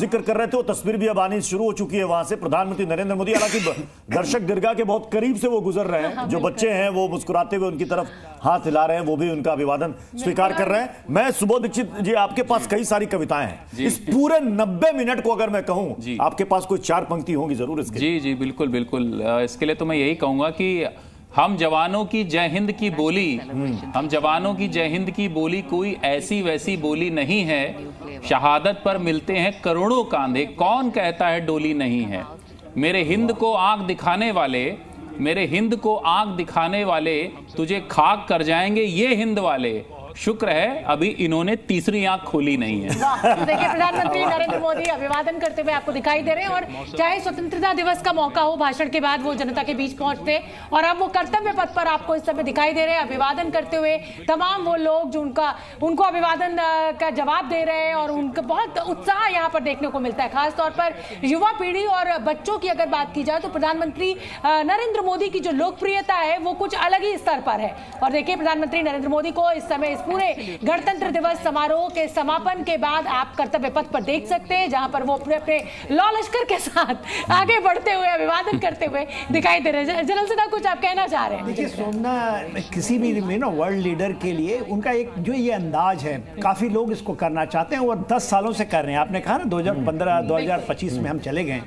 जिक्र कर रहे थे वो तस्वीर भी अब आनी शुरू हो चुकी है वहां से। प्रधानमंत्री नरेंद्र मोदी, हालांकि दर्शक दीर्घा के बहुत करीब से वो गुजर रहे हैं, जो बच्चे हैं वो मुस्कुराते हुए उनकी तरफ हाथ हिला रहे हैं, वो भी उनका अभिवादन स्वीकार कर रहे हैं। मैं सुबोध दीक्षित जी, आपके पास कई सारी कविताएं हैं, इस पूरे 90 मिनट को अगर मैं कहूं, आपके पास कोई 4 पंक्ति होंगी जरूर इसके। जी बिल्कुल बिल्कुल। इसके लिए तो मैं यही कहूंगा कि हम जवानों की जय हिंद की बोली, हम जवानों की जय हिंद की बोली कोई ऐसी वैसी बोली नहीं है। शहादत पर मिलते हैं करोड़ों कांधे, कौन कहता है डोली नहीं है। मेरे हिंद को आंख दिखाने वाले, मेरे हिंद को आंख दिखाने वाले तुझे खाक कर जाएंगे ये हिंद वाले। शुक्र है अभी इन्होंने तीसरी आंख खोली नहीं है। देखिए, प्रधानमंत्री नरेंद्र मोदी अभिवादन करते हुए आपको दिखाई दे रहे हैं, और चाहे स्वतंत्रता दिवस का मौका हो, भाषण के बाद वो जनता के बीच पहुंचते और अब वो कर्तव्य पथ पर आपको इस समय दिखाई दे रहे हैं अभिवादन करते हुए। तमाम वो लोग जो उनको अभिवादन का जवाब दे रहे हैं और उनका बहुत उत्साह यहाँ पर देखने को मिलता है। खासतौर पर युवा पीढ़ी और बच्चों की अगर बात की जाए तो प्रधानमंत्री नरेंद्र मोदी की जो लोकप्रियता है वो कुछ अलग ही स्तर पर है। और देखिए, प्रधानमंत्री नरेंद्र मोदी को इस समय पूरे गणतंत्र दिवस समारोह के समापन के बाद आप कर्तव्य पथ पर देख सकते हैं, जहां पर वो अपने अपने लौ लश्कर के साथ आगे बढ़ते हुए अभिवादन करते हुए दिखाई दे रहे हैं। जनरल सिन्हा, कुछ आप कहना चाह रहे हैं? देखिए सोमना, किसी भी वर्ल्ड लीडर के लिए उनका एक जो ये अंदाज है, काफी लोग इसको करना चाहते हैं और 10 सालों से कर रहे हैं। आपने कहा ना 2015 2025 में हम चले गए,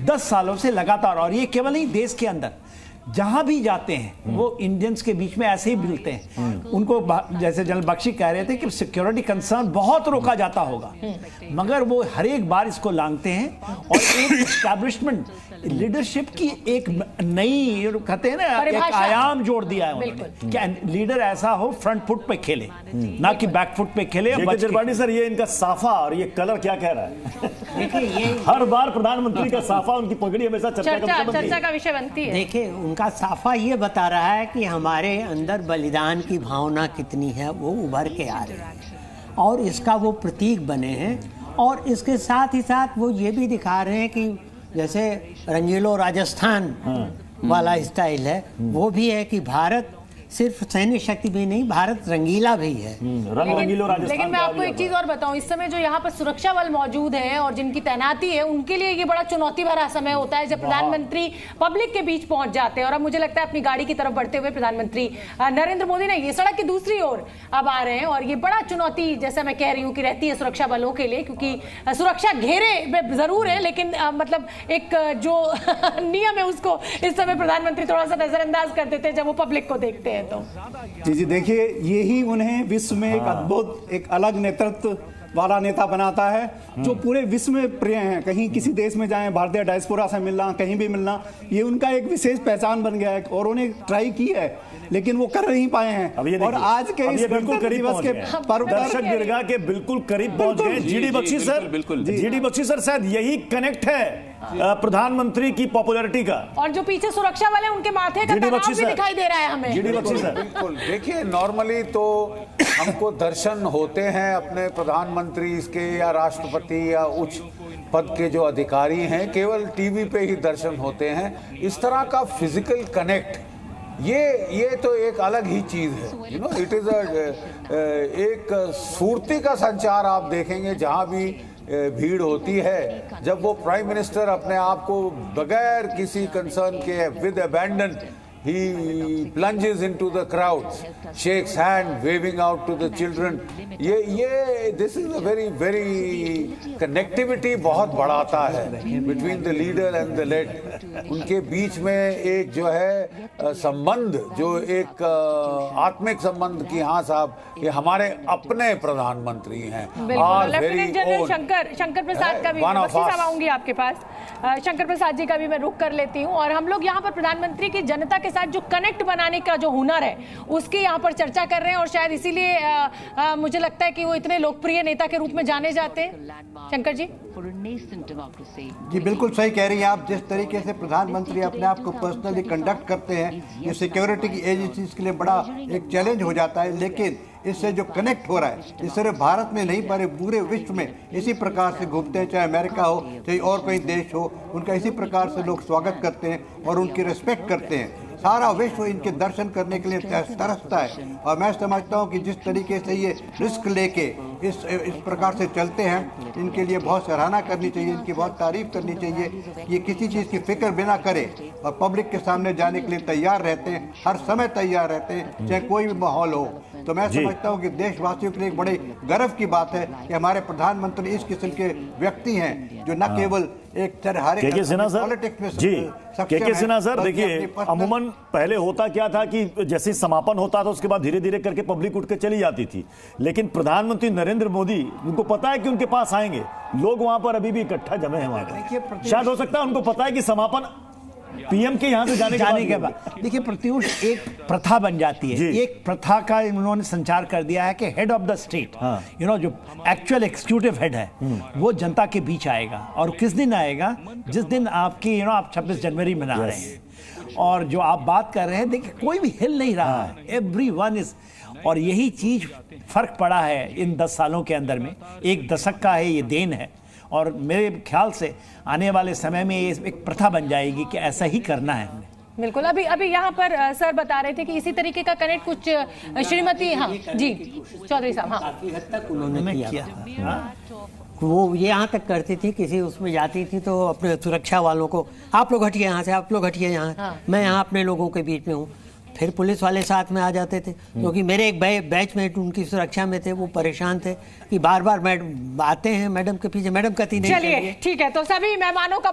10 सालों से लगातार। और ये केवल नहीं, देश के अंदर जहां भी जाते हैं वो इंडियंस के बीच में ऐसे ही मिलते हैं। उनको जैसे जनरल बख्शी कह रहे थे कि सिक्योरिटी कंसर्न बहुत रोका जाता होगा, मगर वो हर एक बार इसको लांघते हैं और एक एस्टैब्लिशमेंट लीडरशिप की एक नई, कहते हैं ना, एक आयाम जोड़ दिया है उन्होंने। क्या लीडर ऐसा हो फ्रंट फुट पे खेले, ना कि बैक फुट पे खेले। त्रिपाठी सर, ये इनका साफा और ये कलर क्या कह रहा है? देखिए, ये हर बार प्रधानमंत्री का साफा, उनकी पगड़ी हमेशा चर्चा का विषय बनती है। देखिए, उनका साफा ये बता रहा है कि हमारे अंदर बलिदान की भावना कितनी है, वो उभर के आ रही है और इसका वो प्रतीक बने हैं। और इसके साथ ही साथ वो ये भी दिखा रहे हैं कि जैसे रंगीलो राजस्थान वाला स्टाइल है, वो भी है कि भारत सिर्फ सैन्य शक्ति भी नहीं, भारत रंगीला भी है। लेकिन मैं आपको एक चीज और बताऊं, इस समय जो यहाँ पर सुरक्षा बल मौजूद हैं और जिनकी तैनाती है, उनके लिए ये बड़ा चुनौती भरा समय होता है जब प्रधानमंत्री पब्लिक के बीच पहुंच जाते हैं। और अब मुझे लगता है अपनी गाड़ी की तरफ बढ़ते हुए प्रधानमंत्री नरेंद्र मोदी ने ये सड़क की दूसरी ओर अब आ रहे हैं, और ये बड़ा चुनौती, जैसा मैं कह रही हूँ, कि रहती है सुरक्षा बलों के लिए, क्योंकि सुरक्षा घेरे में जरूर है, लेकिन मतलब एक जो नियम है उसको इस समय प्रधानमंत्री थोड़ा सा नजरअंदाज कर देते हैं जब वो पब्लिक को देखते हैं। तो जी देखिए, यही उन्हें विश्व में एक अद्भुत, एक अलग नेतृत्व वाला नेता बनाता है, जो पूरे विश्व में प्रिय हैं। कहीं किसी देश में जाएं, भारतीय डायस्पोरा से मिलना, कहीं भी मिलना, ये उनका एक विशेष पहचान बन गया है। और उन्हें ट्राई की है, लेकिन वो कर नहीं पाए हैं। और आज के इस बिल्कुल करीब दिवस के पर्व, दर्शक दीर्घा के बिल्कुल करीब पहुंच गए। GD Bakshi sir, GD Bakshi sir, शायद यही कनेक्ट है प्रधानमंत्री की पॉपुलैरिटी का। और जो पीछे सुरक्षा वाले, उनके माथे का तनाव भी दिखाई दे रहा है हमें। जीडी बख्शी सर, बिल्कुल। देखिए, नॉर्मली तो हमको दर्शन होते हैं अपने प्रधानमंत्री के या राष्ट्रपति या उच्च पद के जो अधिकारी हैं, केवल टीवी पे ही दर्शन होते हैं। इस तरह का फिजिकल कनेक्ट, ये तो एक अलग ही चीज है। इट इज एक स्फूर्ति का संचार आप देखेंगे जहां भी भीड़ होती है। जब वो प्राइम मिनिस्टर अपने आप को बगैर किसी कंसर्न के with abandon he plunges into the crowds, shakes hand, waving out to the children. ये this is a very connectivity बहुत बढ़ाता है between the leader and the led. उनके बीच में एक जो है संबंध, जो एक आत्मिक संबंध की, हाँ साहब, ये हमारे अपने प्रधानमंत्री हैं। लेफ्टिनेंट जनरल शंकर प्रसाद का भी, साहब आऊंगी आपके पास, शंकर प्रसाद जी का भी मैं रुक कर लेती हूँ। और हम लोग यहाँ पर प्रधानमंत्री की जनता के साथ जो कनेक्ट बनाने का जो हुनर है, उसकी यहाँ पर चर्चा कर रहे हैं, और शायद इसीलिए मुझे लगता है कि वो इतने लोकप्रिय नेता के रूप में जाने जाते हैं। शंकर जी बिल्कुल सही कह रही हैं आप। जिस तरीके से प्रधानमंत्री अपने आप को पर्सनली कंडक्ट करते हैं, ये सिक्योरिटी की एजेंसीज के लिए बड़ा एक चैलेंज हो जाता है। लेकिन इससे जो कनेक्ट हो रहा है, ये सिर्फ भारत में नहीं, पर पूरे विश्व में इसी प्रकार से घूमते हैं। चाहे अमेरिका हो, चाहे और कोई देश हो, उनका इसी प्रकार से लोग स्वागत करते हैं और उनकी रिस्पेक्ट करते हैं। सारा विश्व इनके दर्शन करने के लिए तरसता है। और मैं समझता हूँ कि जिस तरीके से ये रिस्क लेके इस प्रकार से चलते हैं, इनके लिए बहुत सराहना करनी चाहिए, इनकी बहुत तारीफ करनी चाहिए। ये किसी चीज़ की फिक्र बिना करे और पब्लिक के सामने जाने के लिए तैयार रहते हैं, हर समय तैयार रहते हैं, चाहे कोई भी माहौल हो। तो मैं समझता हूँ कि देशवासियों के लिए एक बड़े गर्व की बात है कि हमारे प्रधानमंत्री इस किस्म के व्यक्ति हैं जो न केवल एक के सिन्हा सर जी, के सिन्हा सर, देखिए अमूमन पहले होता क्या था कि जैसे समापन होता था उसके बाद धीरे धीरे करके पब्लिक उठ के चली जाती थी, लेकिन प्रधानमंत्री नरेंद्र मोदी, उनको पता है कि उनके पास आएंगे लोग, वहां पर अभी भी इकट्ठा जमे हैं वहां पर। शायद हो सकता है उनको पता है कि समापन पीएम के यहाँ से जाने के बाद देखिए प्रत्युष एक प्रथा बन जाती है, एक प्रथा का उन्होंने संचार कर दिया है कि हेड ऑफ द स्टेट, जो एक्चुअल एग्जीक्यूटिव हेड है वो जनता के बीच आएगा। और किस दिन आएगा? जिस दिन आपकी आप 26 जनवरी मना रहे हैं और जो आप बात कर रहे हैं, देखिए कोई भी हिल नहीं रहा है, एवरीवन इज, और यही चीज फर्क पड़ा है इन 10 सालों के अंदर में, एक दशक का है ये देन है। और मेरे ख्याल से आने वाले समय में ये एक प्रथा बन जाएगी कि ऐसा ही करना है हमें। बिल्कुल। अभी यहाँ पर सर बता रहे थे कि इसी तरीके का कनेक्ट कुछ श्रीमती जी चौधरी साहब काफी हद तक उन्होंने किया। वो ये यहाँ तक करती थी, किसी उसमें जाती थी तो अपने सुरक्षा वालों को, आप लोग हटिए यहाँ से, आप लोग हटिए यहाँ, मैं यहाँ अपने लोगों के बीच में हूँ। फिर पुलिस वाले साथ में आ जाते थे, क्योंकि मेरे एक बैचमेट उनकी सुरक्षा में थे, वो परेशान थे कि बार बार मैडम आते हैं मैडम के पीछे, मैडम कहती नहीं। चलिए ठीक है, तो सभी मेहमानों का